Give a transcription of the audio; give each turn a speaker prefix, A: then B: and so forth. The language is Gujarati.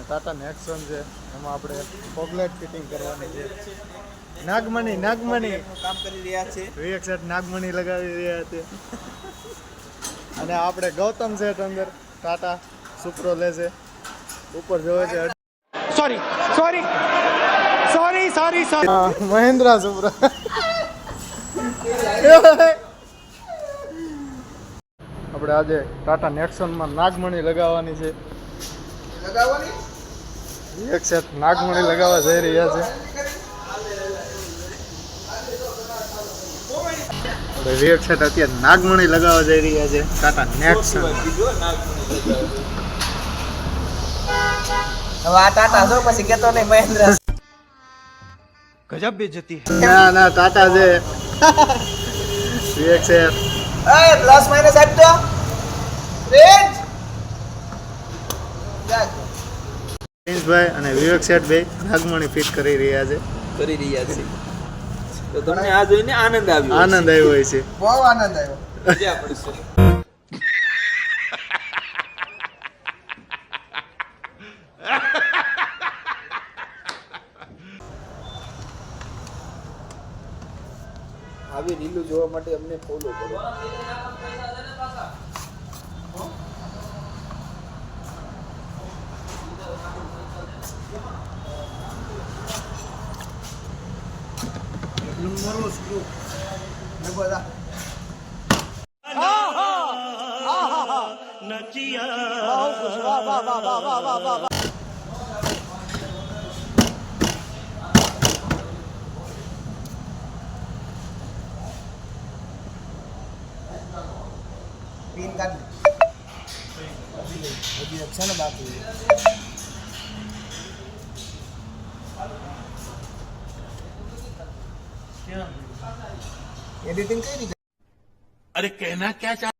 A: ટાટા નેક્સોન છે એમાં આપણે પોગલેટ ફિટિંગ કરવાની છે. નાગમણી
B: કામ કરી રહ્યા છે.
A: વીએક્સ નાગમણી લગાવી રહ્યા છે. અને આપણે ગૌતમ શેઠ અંદર ટાટા સુપ્રો લે છે ઉપર જોવે છે.
C: સોરી
A: મહિન્દ્રા સુપ્રો. આપણે આજે ટાટા નેક્સોનમાં નાગમણી લગાવવાની છે. એક સેટ નાગમણી લગાવવા જઈ રહ્યા છે. એક સેટ અત્યારે નાગમણી લગાવવા જઈ રહ્યા છે ટાટા નેક્સોન.
B: હવે આ ટાટા જો પછી કેતો નહીં મહેન્દ્ર.
C: ગજબ બેજતી.
A: ના ટાટા છે. એક સેટ
B: એ પ્લસ માઇનસ આપજો રેન્જ
A: પ્રિન્સભાઈ અને વિવેક શેઠ ભાઈ નાગમણી ફિટ કરી રહ્યા છે.
B: તો તમને આ જોઈને આનંદ આવ્યો.
A: આનંદ આવ્યો હોય છે.
B: બહુ આનંદ આવ્યો. મજા પડશે. આવી રીલું જોવા માટે અમને ફોલો કરો. પિન કાઢ હજી રક્ષા ને બાકી एडिटिंग कई नहीं।
C: अरे कहना क्या चाह